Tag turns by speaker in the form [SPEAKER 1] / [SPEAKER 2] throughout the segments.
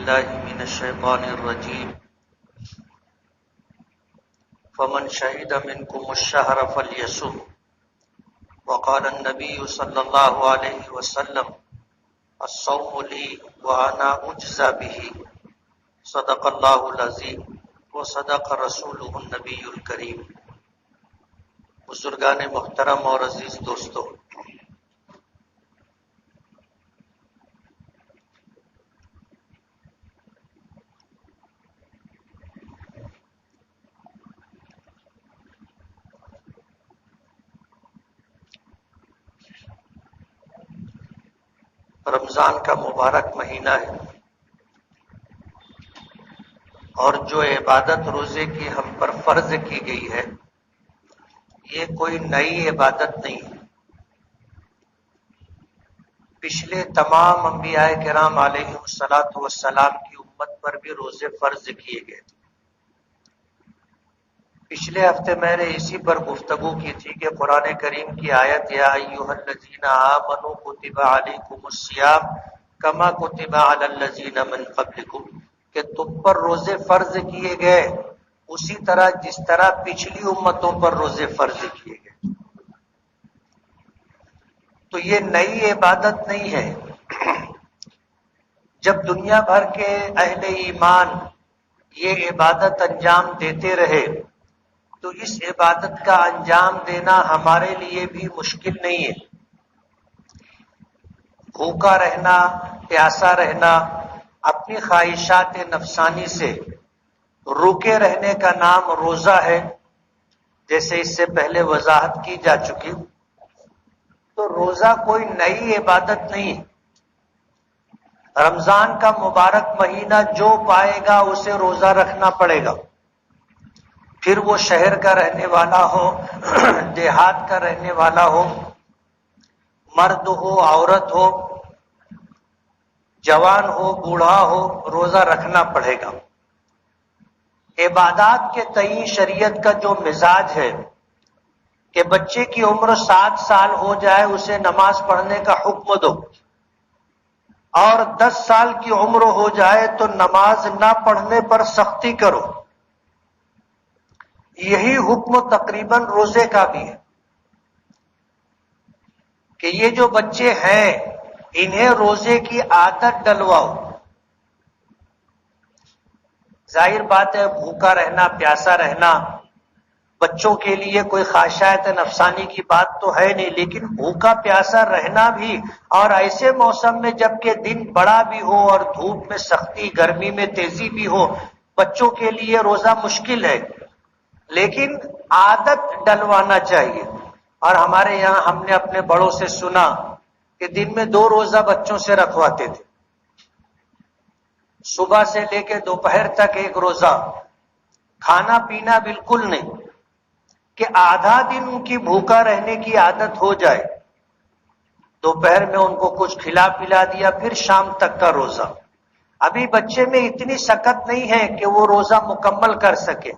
[SPEAKER 1] بالله من الشيطان الرجيم فمن شهد منكم الشهر فليصم وقال النبي صلى الله عليه وسلم الصوم لي وأنا أجزى به صدق الله العظيم وصدق رسوله النبي الكريم۔ بزرگان محترم اور عزیز دوستو، رمضان کا مبارک مہینہ ہے، اور جو عبادت روزے کی ہم پر فرض کی گئی ہے یہ کوئی نئی عبادت نہیں ہے۔ پچھلے تمام انبیاء کرام علیہ الصلوۃ والسلام کی امت پر بھی روزے فرض کیے گئے تھے۔ پچھلے ہفتے میں نے اسی پر گفتگو کی تھی کہ قرآن کریم کی آیت یا ایھا الذین آمنوا کتب علیکم الصیام کما کتب علی الذین من قبلکم، کہ تم پر روزے فرض کیے گئے اسی طرح جس طرح پچھلی امتوں پر روزے فرض کیے گئے۔ تو یہ نئی عبادت نہیں ہے۔ جب دنیا بھر کے اہل ایمان یہ عبادت انجام دیتے رہے تو اس عبادت کا انجام دینا ہمارے لیے بھی مشکل نہیں ہے۔ بھوکا رہنا، پیاسا رہنا، اپنی خواہشات نفسانی سے روکے رہنے کا نام روزہ ہے، جیسے اس سے پہلے وضاحت کی جا چکی۔ تو روزہ کوئی نئی عبادت نہیں۔ رمضان کا مبارک مہینہ جو پائے گا اسے روزہ رکھنا پڑے گا، پھر وہ شہر کا رہنے والا ہو، دیہات کا رہنے والا ہو، مرد ہو، عورت ہو، جوان ہو، بوڑھا ہو، روزہ رکھنا پڑے گا۔ عبادات کے تئیں شریعت کا جو مزاج ہے کہ بچے کی عمر 7 سال ہو جائے اسے نماز پڑھنے کا حکم دو، اور 10 سال کی عمر ہو جائے تو نماز نہ پڑھنے پر سختی کرو، یہی حکم تقریباً روزے کا بھی ہے کہ یہ جو بچے ہیں انہیں روزے کی عادت ڈلواؤ۔ ظاہر بات ہے بھوکا رہنا، پیاسا رہنا بچوں کے لیے کوئی خواہشات نفسانی کی بات تو ہے نہیں، لیکن بھوکا پیاسا رہنا بھی، اور ایسے موسم میں جب کہ دن بڑا بھی ہو اور دھوپ میں سختی، گرمی میں تیزی بھی ہو، بچوں کے لیے روزہ مشکل ہے، لیکن عادت ڈلوانا چاہیے۔ اور ہمارے یہاں ہم نے اپنے بڑوں سے سنا کہ دن میں 2 روزہ بچوں سے رکھواتے تھے، صبح سے لے کے دوپہر تک 1 روزہ، کھانا پینا بالکل نہیں، کہ آدھا دن ان کی بھوکا رہنے کی عادت ہو جائے، دوپہر میں ان کو کچھ کھلا پلا دیا، پھر شام تک کا روزہ۔ ابھی بچے میں اتنی سکت نہیں ہے کہ وہ روزہ مکمل کر سکے،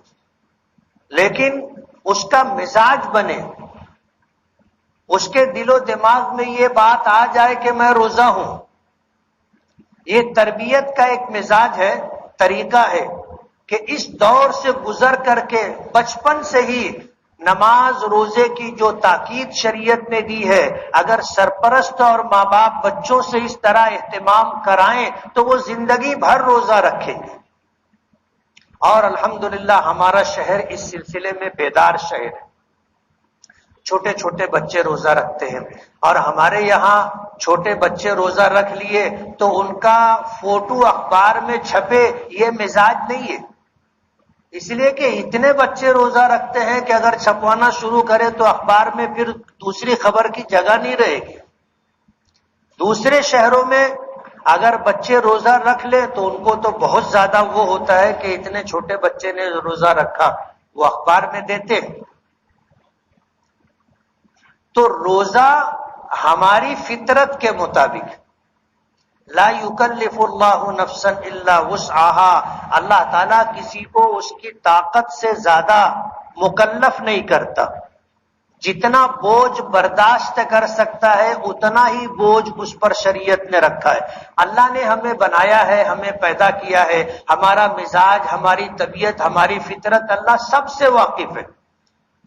[SPEAKER 1] لیکن اس کا مزاج بنے، اس کے دل و دماغ میں یہ بات آ جائے کہ میں روزہ ہوں۔ یہ تربیت کا ایک مزاج ہے، طریقہ ہے کہ اس دور سے گزر کر کے بچپن سے ہی نماز روزے کی جو تاکید شریعت نے دی ہے، اگر سرپرست اور ماں باپ بچوں سے اس طرح اہتمام کرائیں تو وہ زندگی بھر روزہ رکھیں گے۔ اور الحمدللہ ہمارا شہر اس سلسلے میں بیدار شہر ہے، چھوٹے چھوٹے بچے روزہ رکھتے ہیں، اور ہمارے یہاں چھوٹے بچے روزہ رکھ لیے تو ان کا فوٹو اخبار میں چھپے، یہ مزاج نہیں ہے، اس لیے کہ اتنے بچے روزہ رکھتے ہیں کہ اگر چھپوانا شروع کرے تو اخبار میں پھر دوسری خبر کی جگہ نہیں رہے گی۔ دوسرے شہروں میں اگر بچے روزہ رکھ لے تو ان کو تو بہت زیادہ وہ ہوتا ہے کہ اتنے چھوٹے بچے نے روزہ رکھا، وہ اخبار میں دیتے ہیں۔ تو روزہ ہماری فطرت کے مطابق، لا یکلف اللہ نفسا الا وسعها، اللہ تعالیٰ کسی کو اس کی طاقت سے زیادہ مکلف نہیں کرتا۔ جتنا بوجھ برداشت کر سکتا ہے اتنا ہی بوجھ اس پر شریعت نے رکھا ہے۔ اللہ نے ہمیں بنایا ہے، ہمیں پیدا کیا ہے، ہمارا مزاج، ہماری طبیعت، ہماری فطرت اللہ سب سے واقف ہے۔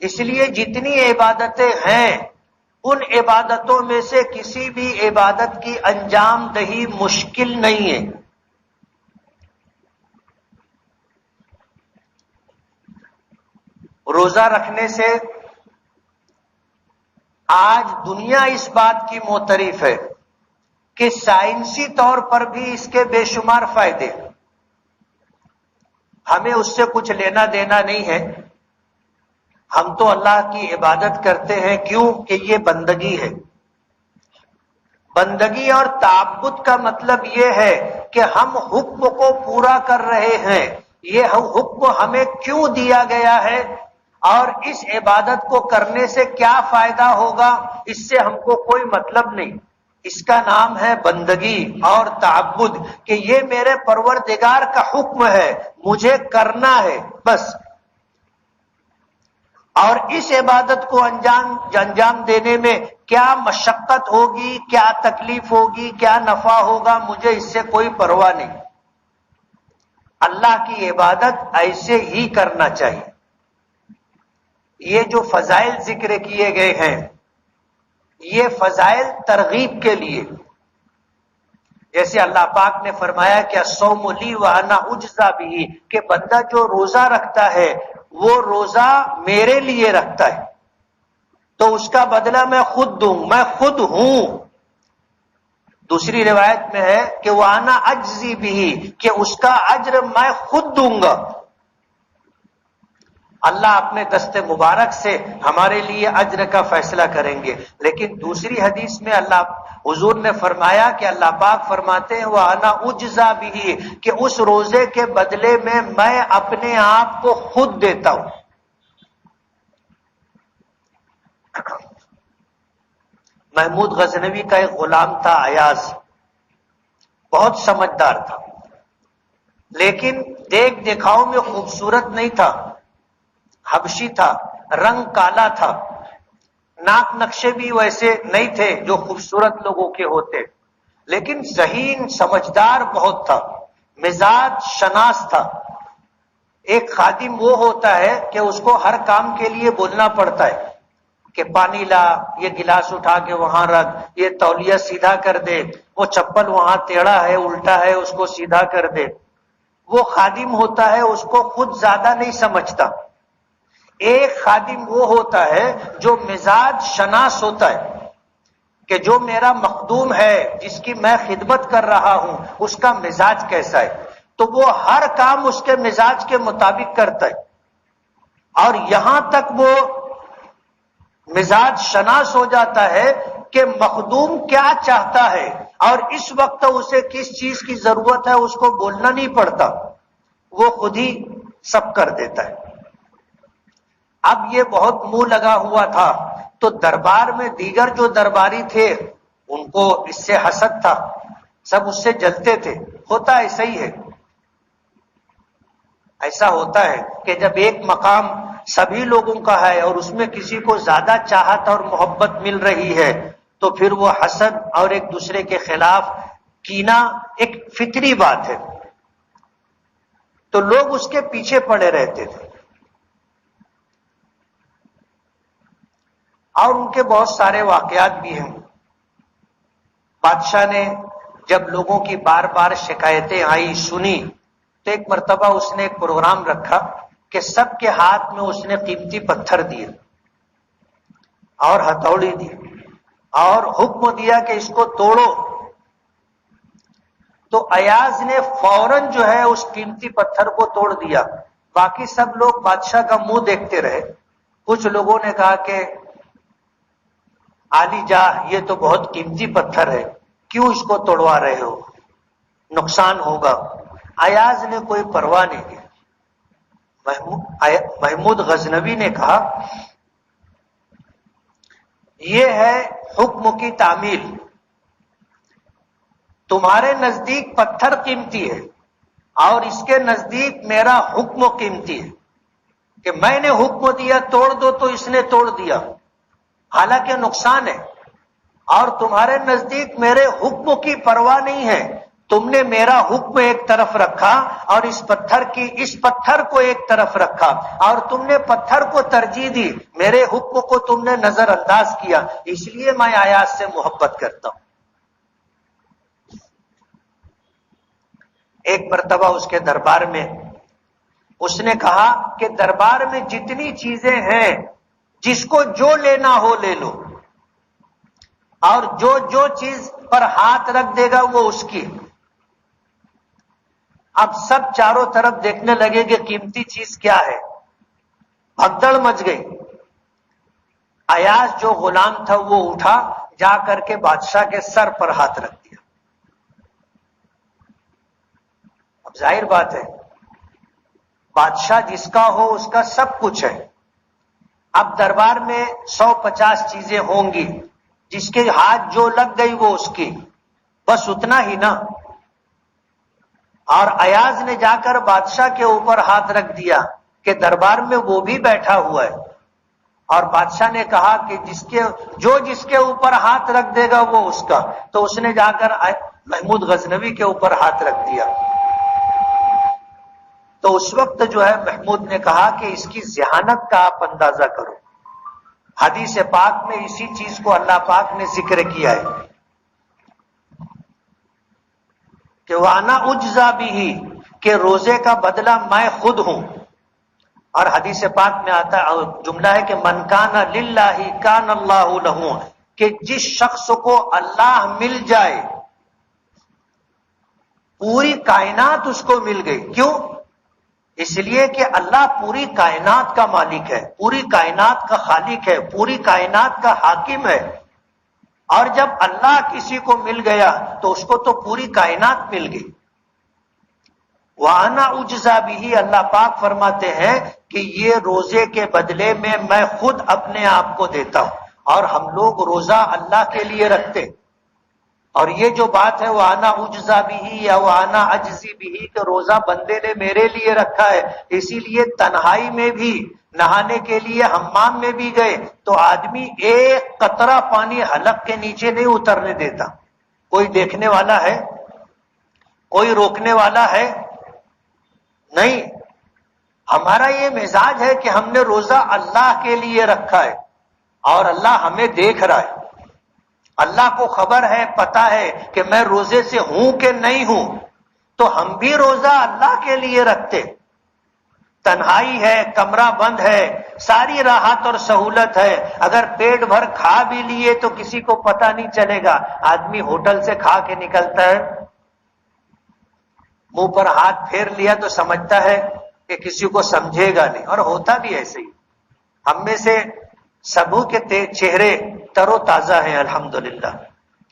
[SPEAKER 1] اس لیے جتنی عبادتیں ہیں ان عبادتوں میں سے کسی بھی عبادت کی انجام دہی مشکل نہیں ہے۔ روزہ رکھنے سے آج دنیا اس بات کی معترف ہے کہ سائنسی طور پر بھی اس کے بے شمار فائدے، ہمیں اس سے کچھ لینا دینا نہیں ہے، ہم تو اللہ کی عبادت کرتے ہیں۔ کیوں کہ یہ بندگی ہے۔ بندگی اور تعبد کا مطلب یہ ہے کہ ہم حکم کو پورا کر رہے ہیں، یہ حکم ہمیں کیوں دیا گیا ہے اور اس عبادت کو کرنے سے کیا فائدہ ہوگا، اس سے ہم کو کوئی مطلب نہیں۔ اس کا نام ہے بندگی اور تعبد، کہ یہ میرے پروردگار کا حکم ہے، مجھے کرنا ہے بس۔ اور اس عبادت کو انجام دینے میں کیا مشقت ہوگی، کیا تکلیف ہوگی، کیا نفع ہوگا، مجھے اس سے کوئی پرواہ نہیں۔ اللہ کی عبادت ایسے ہی کرنا چاہیے۔ یہ جو فضائل ذکر کیے گئے ہیں یہ فضائل ترغیب کے لیے، جیسے اللہ پاک نے فرمایا کہ الصوم لی وانا اجزی بہ، کہ بندہ جو روزہ رکھتا ہے وہ روزہ میرے لیے رکھتا ہے تو اس کا بدلہ میں خود دوں، میں خود ہوں۔ دوسری روایت میں ہے کہ وانا اجزی بہ، کہ اس کا اجر میں خود دوں گا۔ اللہ اپنے دست مبارک سے ہمارے لیے اجر کا فیصلہ کریں گے۔ لیکن دوسری حدیث میں اللہ حضور نے فرمایا کہ اللہ پاک فرماتے ہیں وَأَنَا أُجْزَى بِهِ، کہ اس روزے کے بدلے میں اپنے آپ کو خود دیتا ہوں۔ محمود غزنوی کا ایک غلام تھا ایاز، بہت سمجھدار تھا، لیکن دیکھ دکھاؤ میں خوبصورت نہیں تھا، حبشی تھا، رنگ کالا تھا، ناک نقشے بھی ویسے نہیں تھے جو خوبصورت لوگوں کے ہوتے، لیکن ذہین سمجھدار بہت تھا، مزاج شناس تھا۔ ایک خادم وہ ہوتا ہے کہ اس کو ہر کام کے لیے بولنا پڑتا ہے کہ پانی لا، یہ گلاس اٹھا کے وہاں رکھ، یہ تولیہ سیدھا کر دے، وہ چپل وہاں ٹیڑھا ہے الٹا ہے اس کو سیدھا کر دے۔ وہ خادم ہوتا ہے، اس کو خود زیادہ نہیں سمجھتا۔ ایک خادم وہ ہوتا ہے جو مزاج شناس ہوتا ہے کہ جو میرا مخدوم ہے جس کی میں خدمت کر رہا ہوں اس کا مزاج کیسا ہے، تو وہ ہر کام اس کے مزاج کے مطابق کرتا ہے، اور یہاں تک وہ مزاج شناس ہو جاتا ہے کہ مخدوم کیا چاہتا ہے اور اس وقت اسے کس چیز کی ضرورت ہے اس کو بولنا نہیں پڑتا، وہ خود ہی سب کر دیتا ہے۔ اب یہ بہت منہ لگا ہوا تھا تو دربار میں دیگر جو درباری تھے ان کو اس سے حسد تھا، سب اس سے جلتے تھے۔ ہوتا ایسا ہی ہے، ایسا ہوتا ہے کہ جب ایک مقام سبھی لوگوں کا ہے اور اس میں کسی کو زیادہ چاہت اور محبت مل رہی ہے تو پھر وہ حسد اور ایک دوسرے کے خلاف کینہ ایک فطری بات ہے، تو لوگ اس کے پیچھے پڑے رہتے تھے۔ اور ان کے بہت سارے واقعات بھی ہیں۔ بادشاہ نے جب لوگوں کی بار بار شکایتیں آئی سنی تو ایک مرتبہ اس نے ایک پروگرام رکھا کہ سب کے ہاتھ میں اس نے قیمتی پتھر دیے اور ہتھوڑی دی اور حکم دیا کہ اس کو توڑو۔ تو ایاز نے فوراً جو ہے اس قیمتی پتھر کو توڑ دیا۔ باقی سب لوگ بادشاہ کا منہ دیکھتے رہے۔ کچھ لوگوں نے کہا کہ عالی جاہ یہ تو بہت قیمتی پتھر ہے، کیوں اس کو توڑوا رہے ہو، نقصان ہوگا۔ ایاز نے کوئی پرواہ نہیں کی۔ محمود غزنوی نے کہا یہ ہے حکم کی تعمیل، تمہارے نزدیک پتھر قیمتی ہے اور اس کے نزدیک میرا حکم قیمتی ہے، کہ میں نے حکم دیا توڑ دو تو اس نے توڑ دیا، حالانکہ نقصان ہے، اور تمہارے نزدیک میرے حکم کی پرواہ نہیں ہے. تم نے میرا حکم ایک طرف رکھا اور اس پتھر کو ایک طرف رکھا، اور تم نے پتھر کو ترجیح دی، میرے حکم کو تم نے نظر انداز کیا. اس لیے میں آیات سے محبت کرتا ہوں. ایک مرتبہ اس کے دربار میں اس نے کہا کہ دربار میں جتنی چیزیں ہیں جس کو جو لینا ہو لے لو، اور جو چیز پر ہاتھ رکھ دے گا وہ اس کی. اب سب چاروں طرف دیکھنے لگے کہ قیمتی چیز کیا ہے. بھگدڑ مچ گئی. ایاز جو غلام تھا وہ اٹھا، جا کر کے بادشاہ کے سر پر ہاتھ رکھ دیا. اب ظاہر بات ہے بادشاہ جس کا ہو اس کا سب کچھ ہے. اب دربار میں 150 چیزیں ہوں گی، جس کے ہاتھ جو لگ گئی وہ اس کی، بس اتنا ہی نا. اور ایاز نے جا کر بادشاہ کے اوپر ہاتھ رکھ دیا کہ دربار میں وہ بھی بیٹھا ہوا ہے. اور بادشاہ نے کہا کہ جس کے اوپر ہاتھ رکھ دے گا وہ اس کا. تو اس نے جا کر محمود غزنوی کے اوپر ہاتھ رکھ دیا. تو اس وقت جو ہے محمود نے کہا کہ اس کی ذہانت کا آپ اندازہ کرو. حدیث پاک میں اسی چیز کو اللہ پاک نے ذکر کیا ہے کہ وَأَنَا أُجْزَى بِهِ، کہ روزے کا بدلہ میں خود ہوں. اور حدیث پاک میں آتا جملہ ہے کہ من کان للہ کان اللہ لہ، کہ جس شخص کو اللہ مل جائے پوری کائنات اس کو مل گئی. کیوں؟ اس لیے کہ اللہ پوری کائنات کا مالک ہے، پوری کائنات کا خالق ہے، پوری کائنات کا حاکم ہے. اور جب اللہ کسی کو مل گیا تو اس کو تو پوری کائنات مل گئی. وَأَنَا أُجْزَى بِهِ، اللہ پاک فرماتے ہیں کہ یہ روزے کے بدلے میں خود اپنے آپ کو دیتا ہوں. اور ہم لوگ روزہ اللہ کے لیے رکھتے. اور یہ جو بات ہے وَأَنَا أُجْزَى بِهِ یا وَأَنَا أَجْزِي بِهِ کہ روزہ بندے نے میرے لیے رکھا ہے، اسی لیے تنہائی میں بھی، نہانے کے لیے حمام میں بھی گئے تو آدمی ایک قطرہ پانی حلق کے نیچے نہیں اترنے دیتا. کوئی دیکھنے والا ہے؟ کوئی روکنے والا ہے؟ نہیں. ہمارا یہ مزاج ہے کہ ہم نے روزہ اللہ کے لیے رکھا ہے اور اللہ ہمیں دیکھ رہا ہے. اللہ کو خبر ہے، پتا ہے کہ میں روزے سے ہوں کہ نہیں ہوں، تو ہم بھی روزہ اللہ کے لیے رکھتے. تنہائی ہے، کمرہ بند ہے، ساری راحت اور سہولت ہے. اگر پیٹ بھر کھا بھی لیے تو کسی کو پتہ نہیں چلے گا. آدمی ہوٹل سے کھا کے نکلتا ہے، منہ پر ہاتھ پھیر لیا تو سمجھتا ہے کہ کسی کو سمجھے گا نہیں، اور ہوتا بھی ایسے ہی. ہم میں سے سبوں کے چہرے تر و تازہ ہیں الحمدللہ.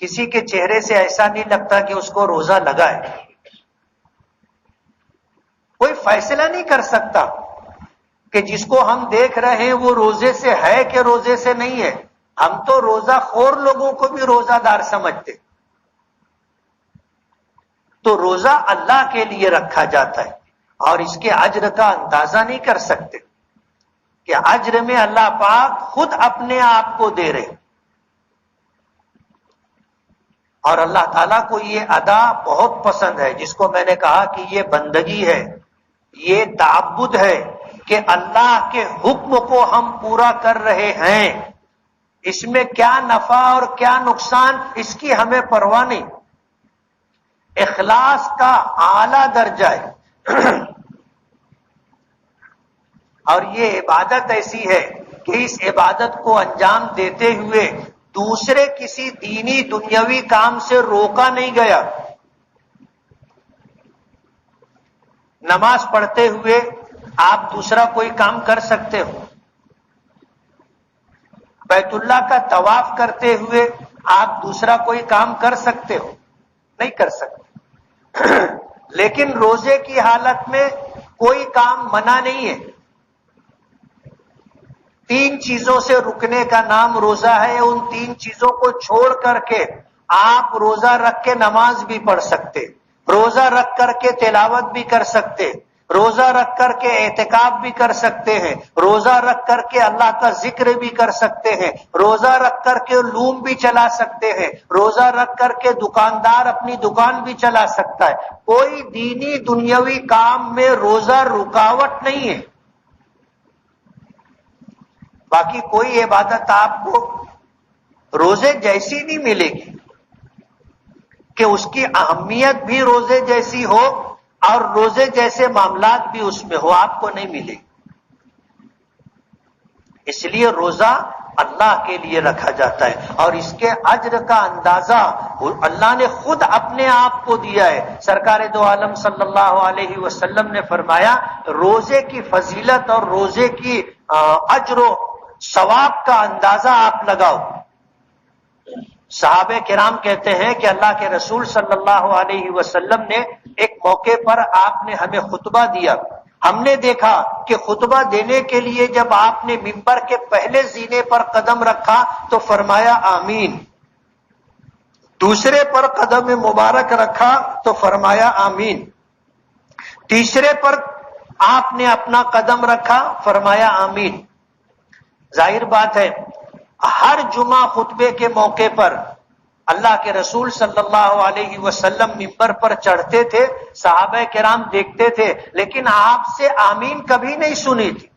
[SPEAKER 1] کسی کے چہرے سے ایسا نہیں لگتا کہ اس کو روزہ لگا ہے. کوئی فیصلہ نہیں کر سکتا کہ جس کو ہم دیکھ رہے ہیں وہ روزے سے ہے کہ روزے سے نہیں ہے. ہم تو روزہ خور لوگوں کو بھی روزہ دار سمجھتے. تو روزہ اللہ کے لیے رکھا جاتا ہے اور اس کے اجر کا اندازہ نہیں کر سکتے کہ اجر میں اللہ پاک خود اپنے آپ کو دے رہے. اور اللہ تعالیٰ کو یہ ادا بہت پسند ہے، جس کو میں نے کہا کہ یہ بندگی ہے، یہ تعبد ہے کہ اللہ کے حکم کو ہم پورا کر رہے ہیں. اس میں کیا نفع اور کیا نقصان اس کی ہمیں پرواہ نہیں. اخلاص کا اعلیٰ درجہ ہے. اور یہ عبادت ایسی ہے کہ اس عبادت کو انجام دیتے ہوئے دوسرے کسی دینی دنیاوی کام سے روکا نہیں گیا. نماز پڑھتے ہوئے آپ دوسرا کوئی کام کر سکتے ہو، بیت اللہ کا طواف کرتے ہوئے آپ دوسرا کوئی کام کر سکتے ہو؟ نہیں کر سکتے. لیکن روزے کی حالت میں کوئی کام منع نہیں ہے. 3 چیزوں سے رکنے کا نام روزہ ہے. ان 3 چیزوں کو چھوڑ کر کے آپ روزہ رکھ کے نماز بھی پڑھ سکتے، روزہ رکھ کر کے تلاوت بھی کر سکتے، روزہ رکھ کر کے اعتکاف بھی کر سکتے ہیں، روزہ رکھ کر کے اللہ کا ذکر بھی کر سکتے ہیں، روزہ رکھ کر کے لوم بھی چلا سکتے ہیں، روزہ رکھ کر کے دکاندار اپنی دکان بھی چلا سکتا ہے۔ کوئی دینی دنیاوی کام میں روزہ رکاوٹ نہیں ہے۔ باقی کوئی عبادت آپ کو روزے جیسی نہیں ملے گی کہ اس کی اہمیت بھی روزے جیسی ہو اور روزے جیسے معاملات بھی اس میں ہو، آپ کو نہیں ملے گی۔ اس لیے روزہ اللہ کے لیے رکھا جاتا ہے اور اس کے اجر کا اندازہ اللہ نے خود اپنے آپ کو دیا ہے۔ سرکار دو عالم صلی اللہ علیہ وسلم نے فرمایا روزے کی فضیلت اور روزے کی اجر و ثواب کا اندازہ آپ لگاؤ۔ صحابہ کرام کہتے ہیں کہ اللہ کے رسول صلی اللہ علیہ وسلم نے ایک موقع پر آپ نے ہمیں خطبہ دیا، ہم نے دیکھا کہ خطبہ دینے کے لیے جب آپ نے ممبر کے پہلے زینے پر قدم رکھا تو فرمایا آمین، دوسرے پر قدم مبارک رکھا تو فرمایا آمین، تیسرے پر آپ نے اپنا قدم رکھا فرمایا آمین۔ ظاہر بات ہے ہر جمعہ خطبے کے موقع پر اللہ کے رسول صلی اللہ علیہ وسلم ممبر پر چڑھتے تھے، صحابہ کرام دیکھتے تھے، لیکن آپ سے آمین کبھی نہیں سنی تھی۔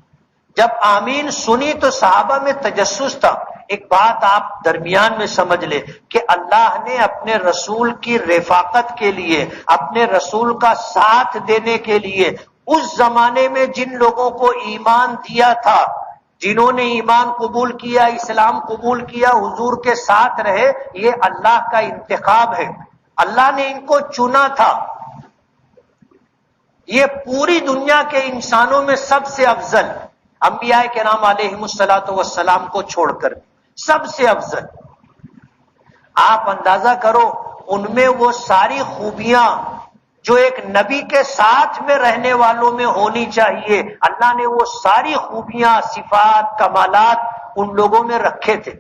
[SPEAKER 1] جب آمین سنی تو صحابہ میں تجسس تھا۔ ایک بات آپ درمیان میں سمجھ لے کہ اللہ نے اپنے رسول کی رفاقت کے لیے، اپنے رسول کا ساتھ دینے کے لیے اس زمانے میں جن لوگوں کو ایمان دیا تھا، جنہوں نے ایمان قبول کیا، اسلام قبول کیا، حضور کے ساتھ رہے، یہ اللہ کا انتخاب ہے، اللہ نے ان کو چنا تھا۔ یہ پوری دنیا کے انسانوں میں سب سے افضل، انبیاء کرام علیہم الصلوۃ والسلام کو چھوڑ کر سب سے افضل۔ آپ اندازہ کرو ان میں وہ ساری خوبیاں جو ایک نبی کے ساتھ میں رہنے والوں میں ہونی چاہیے، اللہ نے وہ ساری خوبیاں، صفات، کمالات ان لوگوں میں رکھے تھے۔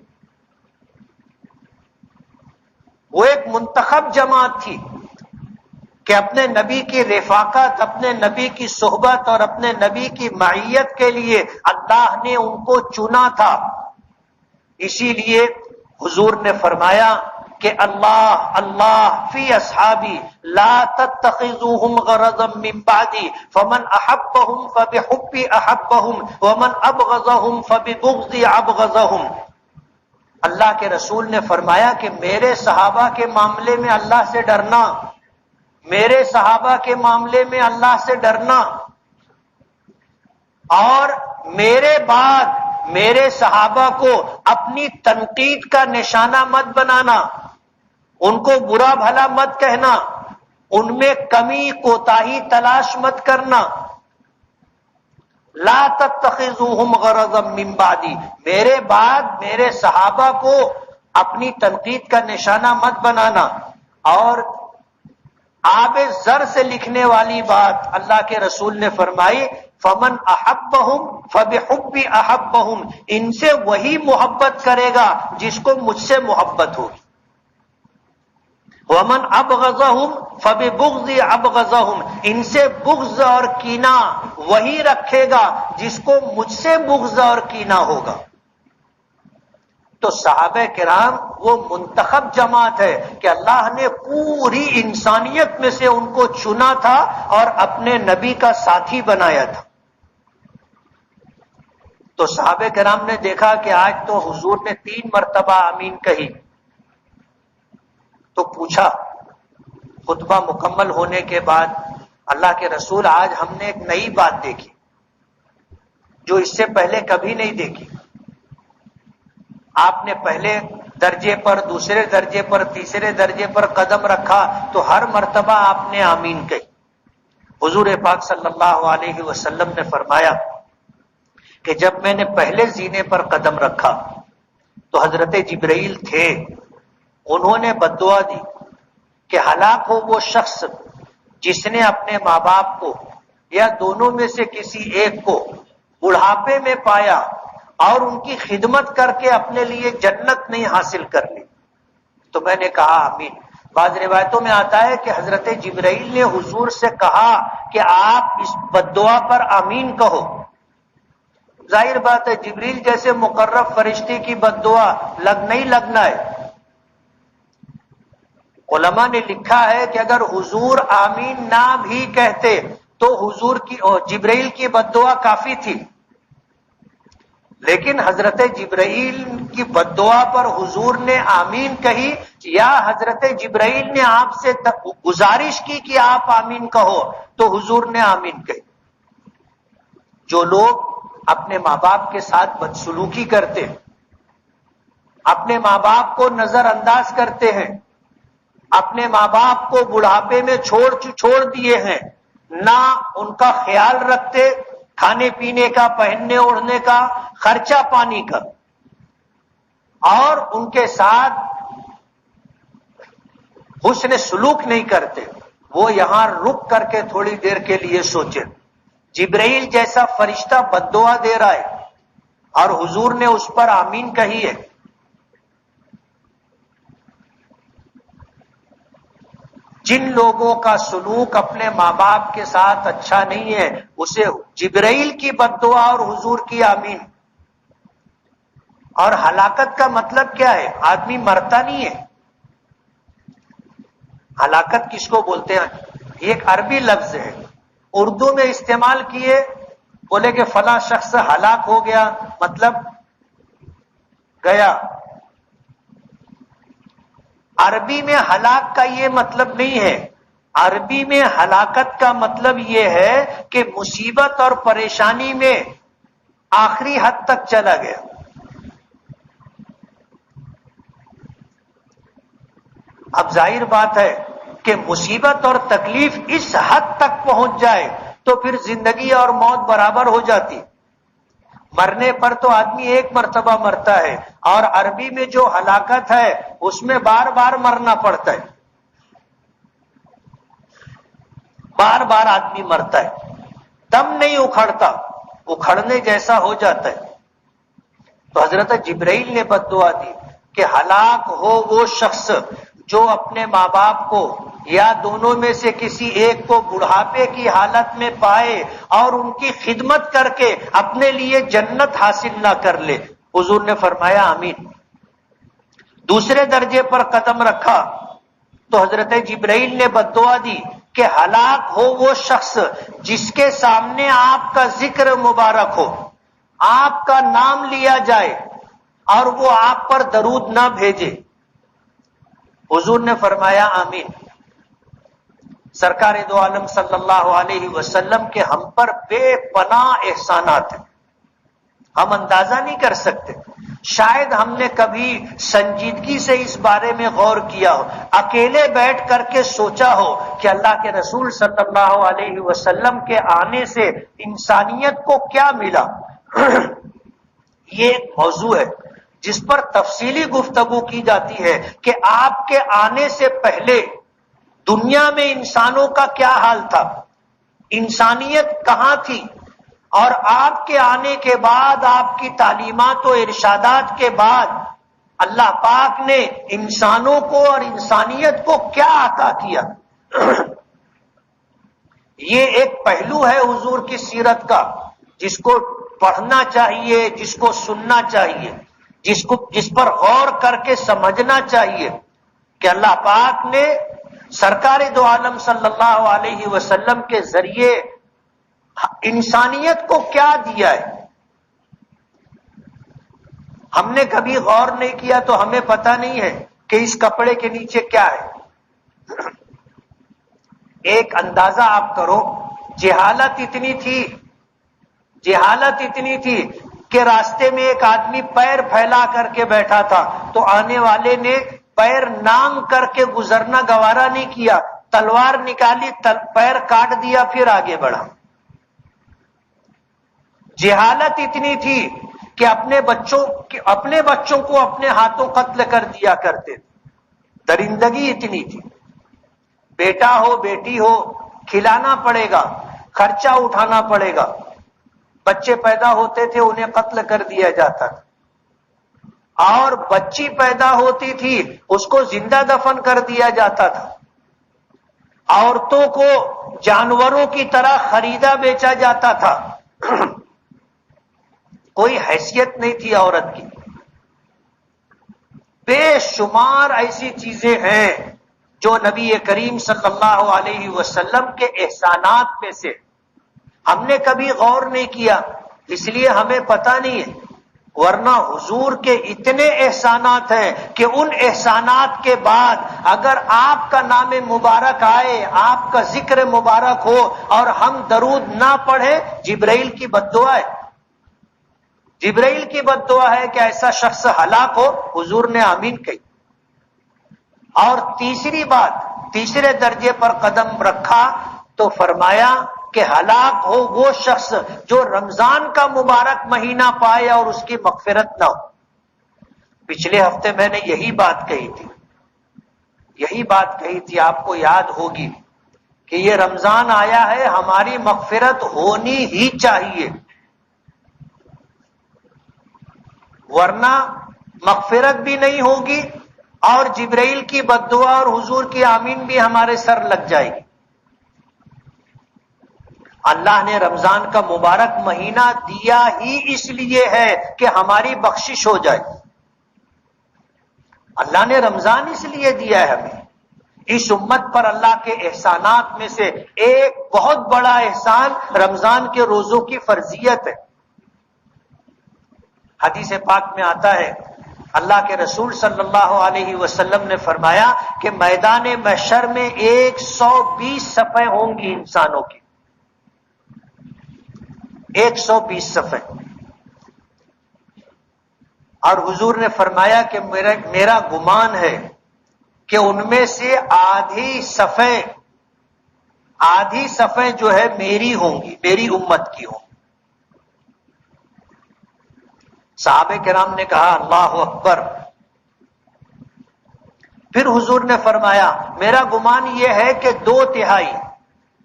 [SPEAKER 1] وہ ایک منتخب جماعت تھی کہ اپنے نبی کی رفاقت، اپنے نبی کی صحبت اور اپنے نبی کی معیت کے لیے اللہ نے ان کو چنا تھا۔ اسی لیے حضور نے فرمایا کہ اللہ اللہ فی اصحابی لا تتخذوهم غرضا من بعدی فمن احبهم فبحبی احبهم ومن ابغضهم فببغضی ابغضهم۔ اللہ کے رسول نے فرمایا کہ میرے صحابہ کے معاملے میں اللہ سے ڈرنا، میرے صحابہ کے معاملے میں اللہ سے ڈرنا، اور میرے بعد میرے صحابہ کو اپنی تنقید کا نشانہ مت بنانا، ان کو برا بھلا مت کہنا، ان میں کمی کوتاہی تلاش مت کرنا۔ لا تتخذوهم غرضا من بعدی، میرے بعد میرے صحابہ کو اپنی تنقید کا نشانہ مت بنانا۔ اور آب زر سے لکھنے والی بات اللہ کے رسول نے فرمائی فمن احبہم فبحبی احبہم، ان سے وہی محبت کرے گا جس کو مجھ سے محبت ہوگی، ومن ابغضہم فببغضی ابغضہم، ان سے بغض اور کینہ وہی رکھے گا جس کو مجھ سے بغض اور کینہ ہوگا۔ تو صحابہ کرام وہ منتخب جماعت ہے کہ اللہ نے پوری انسانیت میں سے ان کو چنا تھا اور اپنے نبی کا ساتھی بنایا تھا۔ تو صحابہ کرام نے دیکھا کہ آج تو حضور نے 3 مرتبہ آمین کہی، تو پوچھا خطبہ مکمل ہونے کے بعد اللہ کے رسول آج ہم نے ایک نئی بات دیکھی جو اس سے پہلے کبھی نہیں دیکھی۔ آپ نے پہلے درجے پر، دوسرے درجے پر، تیسرے درجے پر قدم رکھا تو ہر مرتبہ آپ نے آمین کہی۔ حضور پاک صلی اللہ علیہ وسلم نے فرمایا کہ جب میں نے پہلے زینے پر قدم رکھا تو حضرت جبرائیل تھے، انہوں نے بد دعا دی کہ ہلاک ہو وہ شخص جس نے اپنے ماں باپ کو یا دونوں میں سے کسی ایک کو بڑھاپے میں پایا اور ان کی خدمت کر کے اپنے لیے جنت نہیں حاصل کر لی۔ تو میں نے کہا آمین۔ بعض روایتوں میں آتا ہے کہ حضرت جبرائیل نے حضور سے کہا کہ آپ اس بد دعا پر آمین کہو. ظاہر بات ہے جبریل جیسے مقرب فرشتے کی بد دعا نہیں لگنا ہے. علماء نے لکھا ہے کہ اگر حضور آمین نہ بھی کہتے تو حضور کی جبرائیل کی بد دعا کافی تھی، لیکن حضرت جبرائیل کی بد دعا پر حضور نے آمین کہی، یا حضرت جبرائیل نے آپ سے گزارش کی کہ آپ آمین کہو تو حضور نے آمین کہی. جو لوگ اپنے ماں باپ کے ساتھ بدسلوکی کرتے ہیں، اپنے ماں باپ کو نظر انداز کرتے ہیں، اپنے ماں باپ کو بڑھاپے میں چھوڑ دیے ہیں، نہ ان کا خیال رکھتے، کھانے پینے کا، پہننے اوڑھنے کا، خرچہ پانی کا، اور ان کے ساتھ حسن سلوک نہیں کرتے، وہ یہاں رک کر کے تھوڑی دیر کے لیے سوچیں. جبرائیل جیسا فرشتہ بد دعا دے رہا ہے اور حضور نے اس پر آمین کہی ہے. جن لوگوں کا سلوک اپنے ماں باپ کے ساتھ اچھا نہیں ہے، اسے جبرائیل کی بد دعا اور حضور کی آمین. اور ہلاکت کا مطلب کیا ہے؟ آدمی مرتا نہیں ہے. ہلاکت کس کو بولتے ہیں؟ یہ ایک عربی لفظ ہے، اردو میں استعمال کیے، بولے کہ فلاں شخص ہلاک ہو گیا، مطلب گیا. عربی میں ہلاک کا یہ مطلب نہیں ہے. عربی میں ہلاکت کا مطلب یہ ہے کہ مصیبت اور پریشانی میں آخری حد تک چلا گیا. اب ظاہر بات ہے کہ مصیبت اور تکلیف اس حد تک پہنچ جائے تو پھر زندگی اور موت برابر ہو جاتی. مرنے پر تو آدمی ایک مرتبہ مرتا ہے، اور عربی میں جو ہلاکت ہے اس میں بار بار مرنا پڑتا ہے، بار بار آدمی مرتا ہے، دم نہیں اکھڑتا، اکھڑنے جیسا ہو جاتا ہے. تو حضرت جبرائیل نے بد دعا دی کہ ہلاک ہو وہ شخص جو اپنے ماں باپ کو یا دونوں میں سے کسی ایک کو بڑھاپے کی حالت میں پائے اور ان کی خدمت کر کے اپنے لیے جنت حاصل نہ کر لے. حضور نے فرمایا آمین. دوسرے درجے پر قدم رکھا تو حضرت جبرائیل نے بد دعا دی کہ ہلاک ہو وہ شخص جس کے سامنے آپ کا ذکر مبارک ہو، آپ کا نام لیا جائے اور وہ آپ پر درود نہ بھیجے. حضور نے فرمایا آمین. سرکار دو عالم صلی اللہ علیہ وسلم کے ہم پر بے پناہ احسانات ہیں، ہم اندازہ نہیں کر سکتے. شاید ہم نے کبھی سنجیدگی سے اس بارے میں غور کیا ہو، اکیلے بیٹھ کر کے سوچا ہو کہ اللہ کے رسول صلی اللہ علیہ وسلم کے آنے سے انسانیت کو کیا ملا. یہ ایک موضوع ہے جس پر تفصیلی گفتگو کی جاتی ہے کہ آپ کے آنے سے پہلے دنیا میں انسانوں کا کیا حال تھا، انسانیت کہاں تھی، اور آپ کے آنے کے بعد، آپ کی تعلیمات و ارشادات کے بعد اللہ پاک نے انسانوں کو اور انسانیت کو کیا عطا کیا. یہ ایک پہلو ہے حضور کی سیرت کا جس کو پڑھنا چاہیے، جس کو سننا چاہیے، جس پر غور کر کے سمجھنا چاہیے کہ اللہ پاک نے سرکار دو عالم صلی اللہ علیہ وسلم کے ذریعے انسانیت کو کیا دیا ہے. ہم نے کبھی غور نہیں کیا تو ہمیں پتہ نہیں ہے کہ اس کپڑے کے نیچے کیا ہے. ایک اندازہ آپ کرو، جہالت اتنی تھی کہ راستے میں ایک آدمی پیر پھیلا کر کے بیٹھا تھا تو آنے والے نے پیر نام کر کے گزرنا گوارا نہیں کیا، تلوار نکالی، پیر کاٹ دیا، پھر آگے بڑھا. جہالت اتنی تھی کہ اپنے بچوں کو اپنے ہاتھوں قتل کر دیا کرتے. درندگی اتنی تھی. بیٹا ہو بیٹی ہو کھلانا پڑے گا، خرچہ اٹھانا پڑے گا. بچے پیدا ہوتے تھے انہیں قتل کر دیا جاتا تھا. اور بچی پیدا ہوتی تھی اس کو زندہ دفن کر دیا جاتا تھا، عورتوں کو جانوروں کی طرح خریدا بیچا جاتا تھا، کوئی حیثیت نہیں تھی عورت کی۔ بے شمار ایسی چیزیں ہیں جو نبی کریم صلی اللہ علیہ وسلم کے احسانات میں سے ہم نے کبھی غور نہیں کیا، اس لیے ہمیں پتہ نہیں ہے، ورنہ حضور کے اتنے احسانات ہیں کہ ان احسانات کے بعد اگر آپ کا نام مبارک آئے، آپ کا ذکر مبارک ہو اور ہم درود نہ پڑھیں، جبرائیل کی بد دعا ہے، جبرائیل کی بد دعا ہے کہ ایسا شخص ہلاک ہو، حضور نے آمین کہی۔ اور تیسری بات، تیسرے درجے پر قدم رکھا تو فرمایا کہ ہلاک ہو وہ شخص جو رمضان کا مبارک مہینہ پائے اور اس کی مغفرت نہ ہو۔ پچھلے ہفتے میں نے یہی بات کہی تھی، یہی بات کہی تھی، آپ کو یاد ہوگی کہ یہ رمضان آیا ہے، ہماری مغفرت ہونی ہی چاہیے، ورنہ مغفرت بھی نہیں ہوگی اور جبرائیل کی بد دعا اور حضور کی آمین بھی ہمارے سر لگ جائے گی۔ اللہ نے رمضان کا مبارک مہینہ دیا ہی اس لیے ہے کہ ہماری بخشش ہو جائے، اللہ نے رمضان اس لیے دیا ہے ہمیں۔ اس امت پر اللہ کے احسانات میں سے ایک بہت بڑا احسان رمضان کے روزوں کی فرضیت ہے۔ حدیث پاک میں آتا ہے، اللہ کے رسول صلی اللہ علیہ وسلم نے فرمایا کہ میدان محشر میں 120 صفیں ہوں گی انسانوں کی، 120 صفیں، اور حضور نے فرمایا کہ میرا گمان ہے کہ ان میں سے آدھی صفیں جو ہے میری ہوں گی، میری امت کی ہوں گی۔ صحابہ کرام نے کہا اللہ اکبر۔ پھر حضور نے فرمایا میرا گمان یہ ہے کہ 2/3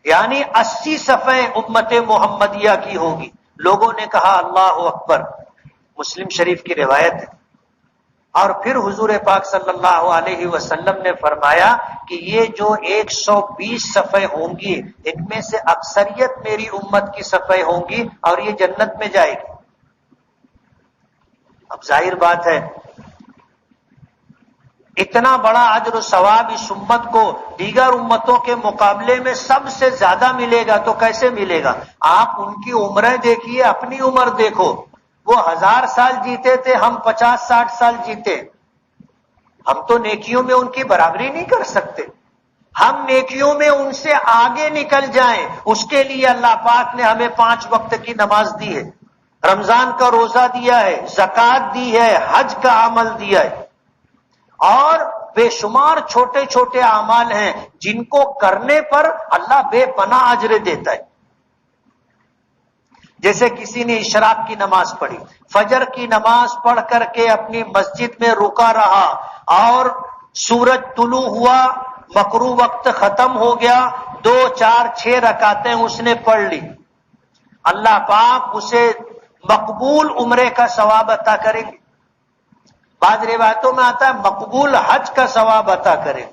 [SPEAKER 1] یعنی 80 صفیں امت محمدیہ کی ہوں گی۔ لوگوں نے کہا اللہ اکبر، مسلم شریف کی روایت ہے۔ اور پھر حضور پاک صلی اللہ علیہ وسلم نے فرمایا کہ یہ جو 120 صفیں ہوں گی ان میں سے اکثریت میری امت کی صفیں ہوں گی اور یہ جنت میں جائے گی۔ اب ظاہر بات ہے اتنا بڑا اجر و ثواب اس امت کو دیگر امتوں کے مقابلے میں سب سے زیادہ ملے گا تو کیسے ملے گا؟ آپ ان کی عمریں دیکھیے، اپنی عمر دیکھو، وہ 1000 سال جیتے تھے، ہم 50-60 سال جیتے۔ ہم تو نیکیوں میں ان کی برابری نہیں کر سکتے، ہم نیکیوں میں ان سے آگے نکل جائیں، اس کے لیے اللہ پاک نے ہمیں 5 وقت کی نماز دی ہے، رمضان کا روزہ دیا ہے، زکوٰۃ دی ہے، حج کا عمل دیا ہے، اور بے شمار چھوٹے چھوٹے اعمال ہیں جن کو کرنے پر اللہ بے پناہ اجر دیتا ہے۔ جیسے کسی نے اشراق کی نماز پڑھی، فجر کی نماز پڑھ کر کے اپنی مسجد میں رکا رہا اور سورج طلوع ہوا، مکروہ وقت ختم ہو گیا، 2 4 6 رکعتیں اس نے پڑھ لی، اللہ پاک اسے مقبول عمرے کا ثواب عطا کریں گے۔ بعض روایتوں میں آتا ہے مقبول حج کا ثواب عطا کرے،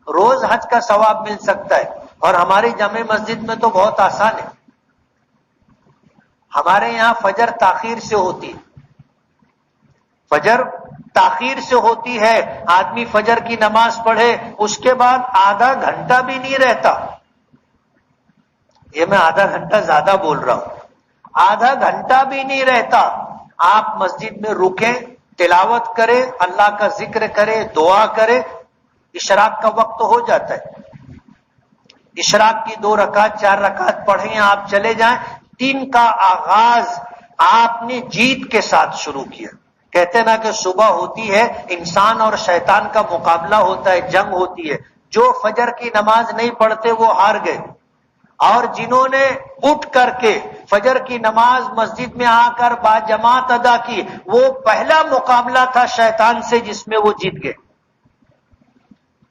[SPEAKER 1] روز حج کا ثواب مل سکتا ہے۔ اور ہماری جامع مسجد میں تو بہت آسان ہے، ہمارے یہاں فجر تاخیر سے ہوتی ہے، فجر تاخیر سے ہوتی ہے، آدمی فجر کی نماز پڑھے اس کے بعد آدھا گھنٹہ بھی نہیں رہتا، یہ میں آدھا گھنٹہ زیادہ بول رہا ہوں، آدھا گھنٹہ بھی نہیں رہتا، آپ مسجد میں رکیں، تلاوت کرے، اللہ کا ذکر کرے، دعا کرے، اشراق کا وقت ہو جاتا ہے۔ اشراق کی 2 رکعت 4 رکعت پڑھیں، آپ چلے جائیں، دن کا آغاز آپ نے جیت کے ساتھ شروع کیا۔ کہتے نا کہ صبح ہوتی ہے انسان اور شیطان کا مقابلہ ہوتا ہے، جنگ ہوتی ہے، جو فجر کی نماز نہیں پڑھتے وہ ہار گئے، اور جنہوں نے اٹھ کر کے فجر کی نماز مسجد میں آ کر باجماعت ادا کی، وہ پہلا مقابلہ تھا شیطان سے جس میں وہ جیت گئے۔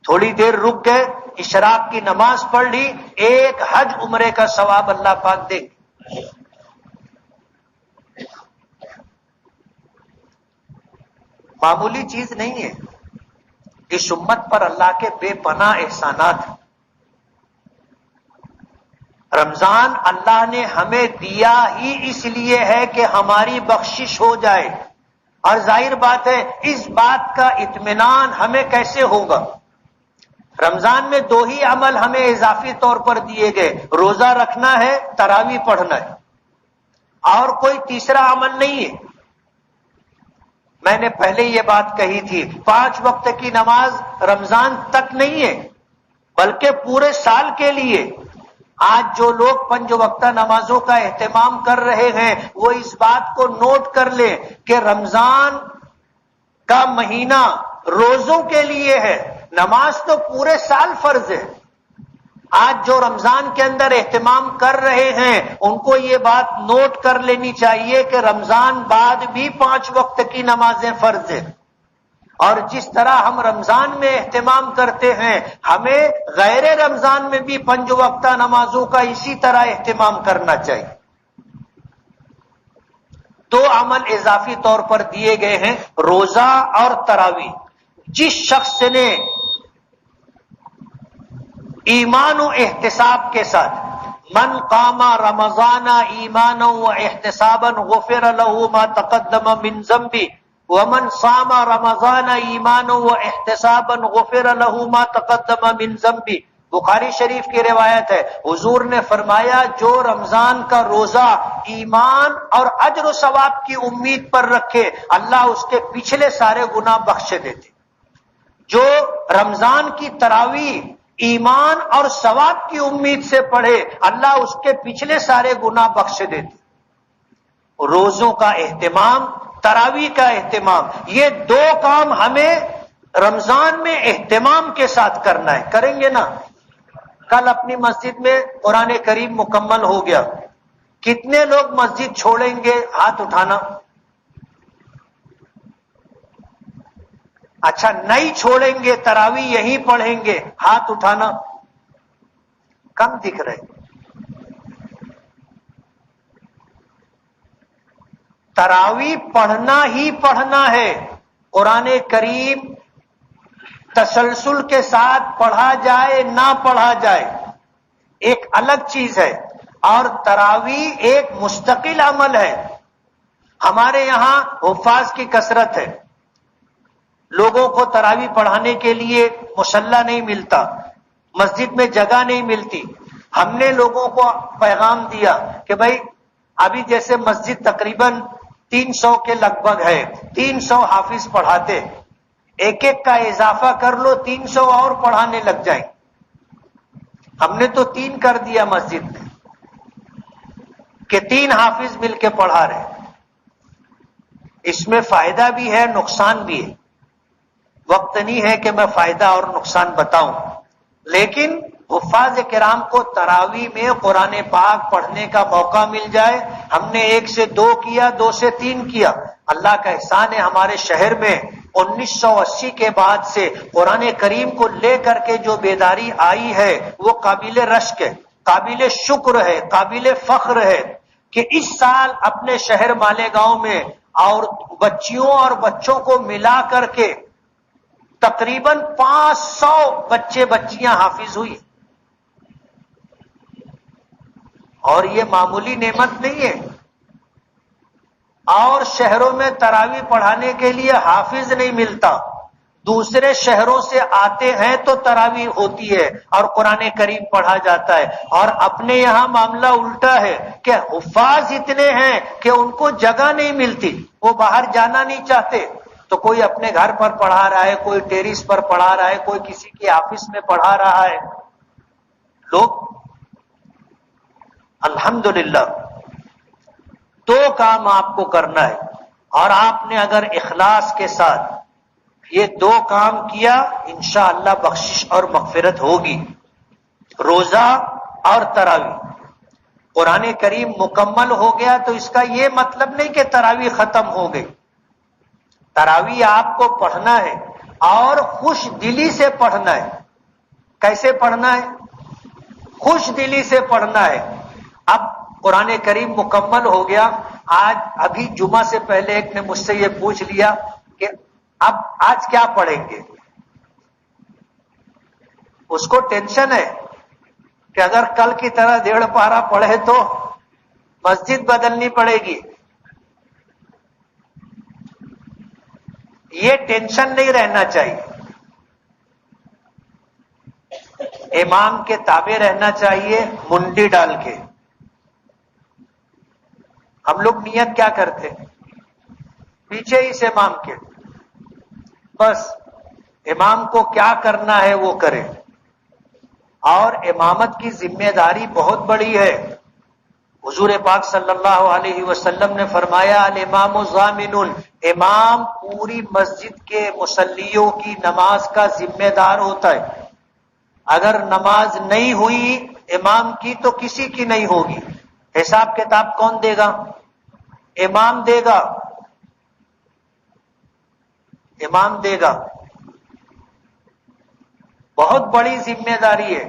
[SPEAKER 1] تھوڑی دیر رک گئے، اشراق کی نماز پڑھ لی، ایک حج عمرے کا ثواب اللہ پاک دے گے۔ معمولی چیز نہیں ہے. اس امت پر اللہ کے بے پناہ احسانات ہیں. رمضان اللہ نے ہمیں دیا ہی اس لیے ہے کہ ہماری بخشش ہو جائے، اور ظاہر بات ہے اس بات کا اطمینان ہمیں کیسے ہوگا؟ رمضان میں 2 ہی عمل ہمیں اضافی طور پر دیے گئے، روزہ رکھنا ہے، تراویح پڑھنا ہے، اور کوئی تیسرا عمل نہیں ہے. میں نے پہلے یہ بات کہی تھی، 5 وقت کی نماز رمضان تک نہیں ہے بلکہ پورے سال کے لیے. آج جو لوگ 5 وقتہ نمازوں کا اہتمام کر رہے ہیں وہ اس بات کو نوٹ کر لیں کہ رمضان کا مہینہ روزوں کے لیے ہے، نماز تو پورے سال فرض ہے. آج جو رمضان کے اندر اہتمام کر رہے ہیں ان کو یہ بات نوٹ کر لینی چاہیے کہ رمضان بعد بھی 5 وقت کی نمازیں فرض ہیں. اور جس طرح ہم رمضان میں اہتمام کرتے ہیں ہمیں غیر رمضان میں بھی 5 وقتہ نمازوں کا اسی طرح اہتمام کرنا چاہیے. 2 عمل اضافی طور پر دیے گئے ہیں، روزہ اور تراویح. جس شخص نے ایمان و احتساب کے ساتھ من قام رمضان ایمانا و احتسابا غفر له ما تقدم من ذنبه ومن صام رمضان ایمانا و احتسابا غفر له ما تقدم من ذنبه. بخاری شریف کی روایت ہے، حضور نے فرمایا جو رمضان کا روزہ ایمان اور اجر و ثواب کی امید پر رکھے اللہ اس کے پچھلے سارے گناہ بخش دیتے. جو رمضان کی تراویح ایمان اور ثواب کی امید سے پڑھے اللہ اس کے پچھلے سارے گناہ بخش دیتے. روزوں کا اہتمام، تراویح کا اہتمام، یہ 2 کام ہمیں رمضان میں اہتمام کے ساتھ کرنا ہے. کریں گے نا؟ کل اپنی مسجد میں قرآن کریم مکمل ہو گیا. کتنے لوگ مسجد چھوڑیں گے؟ ہاتھ اٹھانا. اچھا، نہیں چھوڑیں گے، تراویح یہیں پڑھیں گے، ہاتھ اٹھانا. کم دکھ رہے. تراویح پڑھنا ہی پڑھنا ہے. قرآن کریم تسلسل کے ساتھ پڑھا جائے نہ پڑھا جائے ایک الگ چیز ہے، اور تراویح ایک مستقل عمل ہے. ہمارے یہاں حفاظ کی کثرت ہے، لوگوں کو تراویح پڑھانے کے لیے مصلی نہیں ملتا، مسجد میں جگہ نہیں ملتی. ہم نے لوگوں کو پیغام دیا کہ بھائی ابھی جیسے مسجد تقریباً 300 کے لگ بھگ ہے، 300 حافظ پڑھاتے، ایک ایک کا اضافہ کر لو، 300 اور پڑھانے لگ جائیں. ہم نے تو 3 کر دیا مسجد میں کہ 3 حافظ مل کے پڑھا رہے. اس میں فائدہ بھی ہے، نقصان بھی ہے. وقت نہیں ہے کہ میں فائدہ اور نقصان بتاؤں، لیکن حفاظ کرام کو تراویح میں قرآن پاک پڑھنے کا موقع مل جائے. ہم نے 1 سے 2 کیا، 2 سے 3 کیا. اللہ کا احسان ہے ہمارے شہر میں 1980 کے بعد سے قرآن کریم کو لے کر کے جو بیداری آئی ہے وہ قابل رشک ہے، قابل شکر ہے، قابل فخر ہے کہ اس سال اپنے شہر مالیگاؤں میں اور بچیوں اور بچوں کو ملا کر کے تقریباً 500 بچے بچیاں حافظ ہوئی. اور یہ معمولی نعمت نہیں ہے. اور شہروں میں تراویح پڑھانے کے لیے حافظ نہیں ملتا، دوسرے شہروں سے آتے ہیں تو تراویح ہوتی ہے اور قرآن کریم پڑھا جاتا ہے. اور اپنے یہاں معاملہ الٹا ہے کہ حفاظ اتنے ہیں کہ ان کو جگہ نہیں ملتی، وہ باہر جانا نہیں چاہتے، تو کوئی اپنے گھر پر پڑھا رہا ہے، کوئی ٹیرس پر پڑھا رہا ہے، کوئی کسی کی آفس میں پڑھا رہا ہے. لوگ الحمدللہ 2 کام آپ کو کرنا ہے، اور آپ نے اگر اخلاص کے ساتھ یہ 2 کام کیا انشاءاللہ بخشش اور مغفرت ہوگی. روزہ اور تراویح. قرآن کریم مکمل ہو گیا تو اس کا یہ مطلب نہیں کہ تراویح ختم ہو گئی. تراویح آپ کو پڑھنا ہے اور خوش دلی سے پڑھنا ہے. کیسے پڑھنا ہے؟ خوش دلی سے پڑھنا ہے. اب قرآن کریم مکمل ہو گیا. ابھی جمعہ سے پہلے ایک نے مجھ سے یہ پوچھ لیا کہ اب آج کیا پڑھیں گے؟ اس کو ٹینشن ہے کہ اگر کل کی طرح 1.5 پارہ پڑھے تو مسجد بدلنی پڑے گی. یہ ٹینشن نہیں رہنا چاہیے. امام کے تابع رہنا چاہیے منڈی ڈال کے. ہم لوگ نیت کیا کرتے؟ پیچھے ہی سے امام کے، بس امام کو کیا کرنا ہے وہ کرے. اور امامت کی ذمہ داری بہت بڑی ہے. حضور پاک صلی اللہ علیہ وسلم نے فرمایا الامام ضامن، امام پوری مسجد کے مصلیوں کی نماز کا ذمہ دار ہوتا ہے. اگر نماز نہیں ہوئی امام کی تو کسی کی نہیں ہوگی. حساب کتاب کون دے گا؟ امام دے گا. امام دے گا. بہت بڑی ذمہ داری ہے.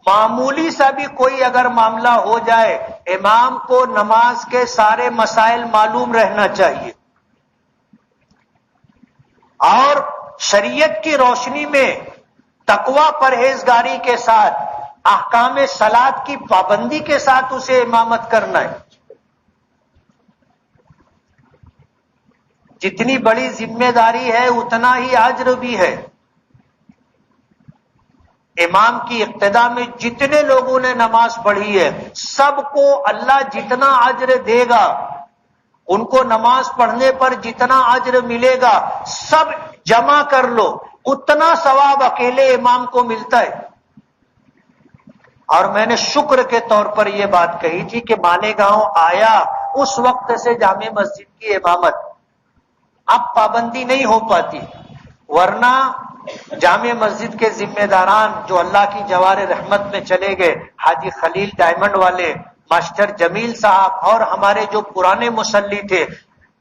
[SPEAKER 1] معمولی سا بھی کوئی اگر معاملہ ہو جائے امام کو نماز کے سارے مسائل معلوم رہنا چاہیے. اور شریعت کی روشنی میں تقوی پرہیزگاری کے ساتھ احکام صلاۃ کی پابندی کے ساتھ اسے امامت کرنا ہے. جتنی بڑی ذمہ داری ہے اتنا ہی اجر بھی ہے. امام کی اقتداء میں جتنے لوگوں نے نماز پڑھی ہے سب کو اللہ جتنا اجر دے گا، ان کو نماز پڑھنے پر جتنا اجر ملے گا سب جمع کر لو اتنا ثواب اکیلے امام کو ملتا ہے. اور میں نے شکر کے طور پر یہ بات کہی تھی کہ مالیگاؤں آیا اس وقت سے جامع مسجد کی امامت، اب پابندی نہیں ہو پاتی. ورنہ جامع مسجد کے ذمہ داران جو اللہ کی جوار رحمت میں چلے گئے، حاجی خلیل ڈائمنڈ والے، ماسٹر جمیل صاحب اور ہمارے جو پرانے مصلی تھے،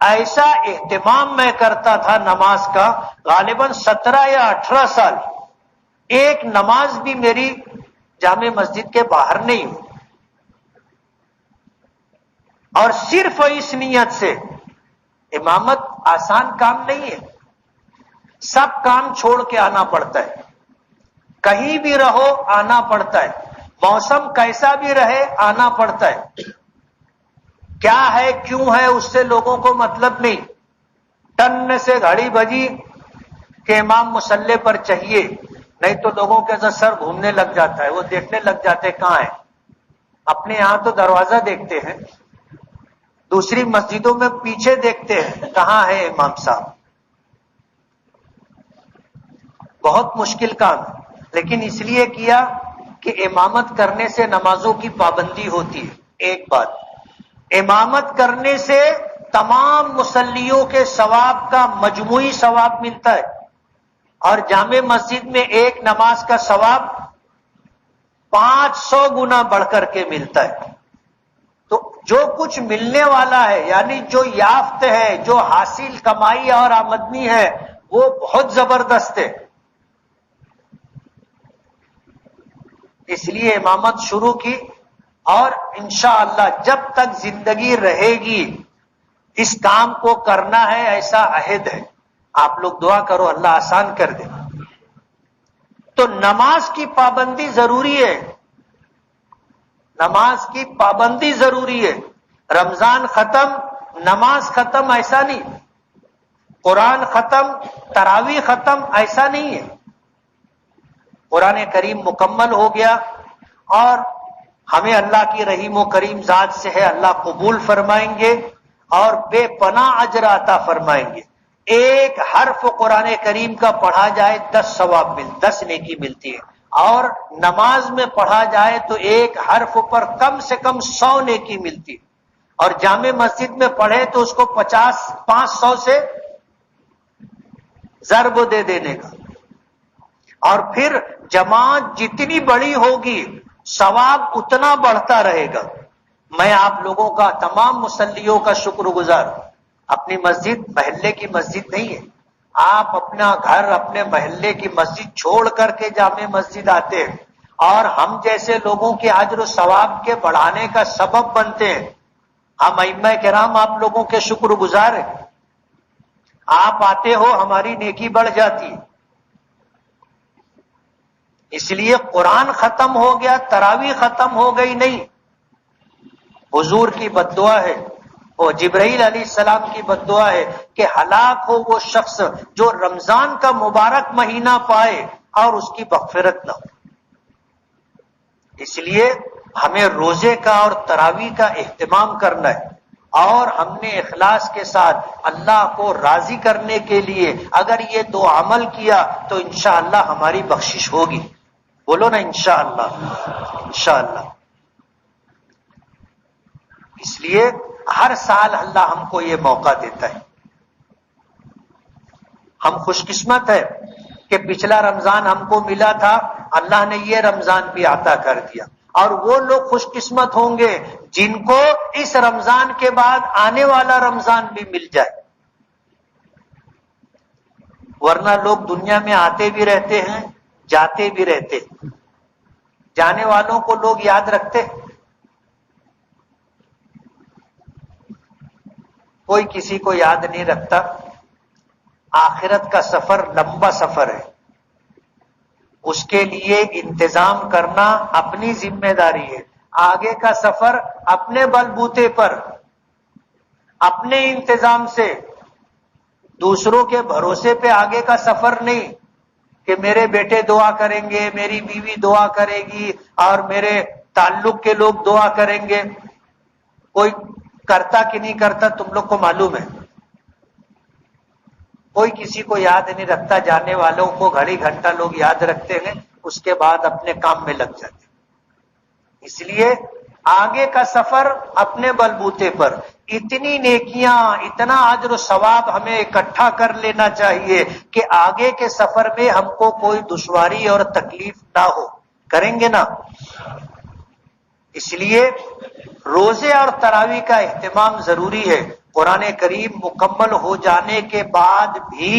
[SPEAKER 1] ایسا اہتمام میں کرتا تھا نماز کا. غالباً 17 یا 18 سال ایک نماز بھی میری جامع مسجد کے باہر نہیں ہوئی. اور صرف اس نیت سے امامت آسان کام نہیں ہے. سب کام چھوڑ کے آنا پڑتا ہے. کہیں بھی رہو آنا پڑتا ہے. موسم کیسا بھی رہے آنا پڑتا ہے. کیا ہے کیوں ہے اس سے لوگوں کو مطلب نہیں. ٹن سے گھڑی بجی کہ امام مصلی پر چاہیے، نہیں تو لوگوں کے سر گھومنے لگ جاتا ہے. وہ دیکھنے لگ جاتے کہاں ہے. اپنے یہاں تو دروازہ دیکھتے ہیں، دوسری مسجدوں میں پیچھے دیکھتے ہیں کہاں ہے امام صاحب. بہت مشکل کام ہے، لیکن اس لیے کیا کہ امامت کرنے سے نمازوں کی پابندی ہوتی ہے. ایک بات، امامت کرنے سے تمام مصلیوں کے ثواب کا مجموعی ثواب ملتا ہے. اور جامع مسجد میں ایک نماز کا ثواب 500 گنا بڑھ کر کے ملتا ہے. تو جو کچھ ملنے والا ہے، یعنی جو یافت ہے، جو حاصل کمائی اور آمدنی ہے، وہ بہت زبردست ہے. اس لیے امامت شروع کی اور انشاءاللہ جب تک زندگی رہے گی اس کام کو کرنا ہے، ایسا عہد ہے. آپ لوگ دعا کرو اللہ آسان کر دے. تو نماز کی پابندی ضروری ہے. نماز کی پابندی ضروری ہے. رمضان ختم نماز ختم ایسا نہیں، قرآن ختم تراویح ختم ایسا نہیں ہے. قرآن کریم مکمل ہو گیا اور ہمیں اللہ کی رحیم و کریم ذات سے ہے، اللہ قبول فرمائیں گے اور بے پناہ اجر عطا فرمائیں گے. ایک حرف قرآن کریم کا پڑھا جائے 10 نیکی ملتی ہے. اور نماز میں پڑھا جائے تو ایک حرف پر کم سے کم 100 نیکی ملتی ہے. اور جامع مسجد میں پڑھے تو اس کو 500 سے ضرب دے دینے کا. اور پھر جماعت جتنی بڑی ہوگی ثواب اتنا بڑھتا رہے گا. میں آپ لوگوں کا تمام مصلیوں کا شکر گزار ہوں. اپنی مسجد محلے کی مسجد نہیں ہے. آپ اپنا گھر اپنے محلے کی مسجد چھوڑ کر کے جامع مسجد آتے ہیں اور ہم جیسے لوگوں کے اجر و ثواب کے بڑھانے کا سبب بنتے ہیں. ہم ائمہ کرام آپ لوگوں کے شکر گزار ہیں. آپ آتے ہو ہماری نیکی بڑھ جاتی ہے. اس لیے قرآن ختم ہو گیا، تراویح ختم ہو گئی نہیں. حضور کی بد دعا ہے اور جبرائیل علیہ السلام کی بد دعا ہے کہ ہلاک ہو وہ شخص جو رمضان کا مبارک مہینہ پائے اور اس کی مغفرت نہ ہو. اس لیے ہمیں روزے کا اور تراویح کا اہتمام کرنا ہے، اور ہم نے اخلاص کے ساتھ اللہ کو راضی کرنے کے لیے اگر یہ دو عمل کیا تو انشاءاللہ ہماری بخشش ہوگی. بولو نا انشاءاللہ. انشاءاللہ. اس لیے ہر سال اللہ ہم کو یہ موقع دیتا ہے. ہم خوش قسمت ہے کہ پچھلا رمضان ہم کو ملا تھا، اللہ نے یہ رمضان بھی عطا کر دیا. اور وہ لوگ خوش قسمت ہوں گے جن کو اس رمضان کے بعد آنے والا رمضان بھی مل جائے. ورنہ لوگ دنیا میں آتے بھی رہتے ہیں، جاتے بھی رہتے ہیں. جانے والوں کو لوگ یاد رکھتے ہیں؟ کوئی کسی کو یاد نہیں رکھتا. آخرت کا سفر لمبا سفر ہے، اس کے لیے انتظام کرنا اپنی ذمہ داری ہے. آگے کا سفر اپنے بل بوتے پر، اپنے انتظام سے، دوسروں کے بھروسے پہ آگے کا سفر نہیں کہ میرے بیٹے دعا کریں گے، میری بیوی دعا کرے گی اور میرے تعلق کے لوگ دعا کریں گے. کوئی کرتا کہ نہیں کرتا تم لوگ کو معلوم ہے. کوئی کسی کو یاد نہیں رکھتا. جانے والوں کو گھڑی گھنٹہ لوگ یاد رکھتے ہیں، اس کے بعد اپنے کام میں لگ جاتے ہیں. اس لیے آگے کا سفر اپنے بلبوتے پر. اتنی نیکیاں، اتنا اجر و ثواب ہمیں اکٹھا کر لینا چاہیے کہ آگے کے سفر میں ہم کو کوئی دشواری اور تکلیف نہ ہو. کریں گے نا؟ اس لیے روزے اور تراویح کا اہتمام ضروری ہے. قرآن کریم مکمل ہو جانے کے بعد بھی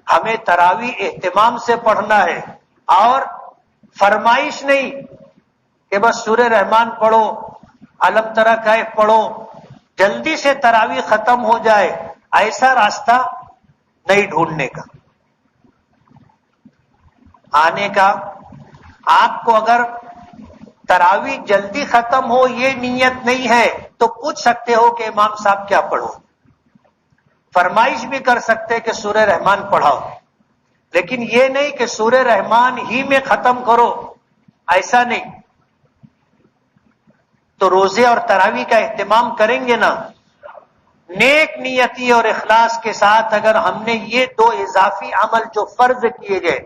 [SPEAKER 1] ہمیں تراویح اہتمام سے پڑھنا ہے، اور فرمائش نہیں کہ بس سورہ رحمان پڑھو، علم تری کیف پڑھو، جلدی سے تراویح ختم ہو جائے. ایسا راستہ نہیں ڈھونڈنے کا، آنے کا. آپ کو اگر تراویح جلدی ختم ہو یہ نیت نہیں ہے تو پوچھ سکتے ہو کہ امام صاحب کیا پڑھو. فرمائش بھی کر سکتے کہ سورہ رحمان پڑھاؤ، لیکن یہ نہیں کہ سورہ رحمان ہی میں ختم کرو، ایسا نہیں. تو روزے اور تراویح کا اہتمام کریں گے نا، نیک نیتی اور اخلاص کے ساتھ. اگر ہم نے یہ دو اضافی عمل جو فرض کیے گئے،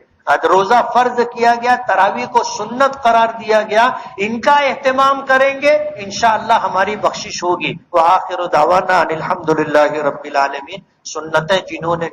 [SPEAKER 1] روزہ فرض کیا گیا، تراویح کو سنت قرار دیا گیا، ان کا اہتمام کریں گے انشاءاللہ ہماری بخشش ہوگی. وآخر دعوانا ان الحمدللہ رب العالمین. سنتیں جنہوں نے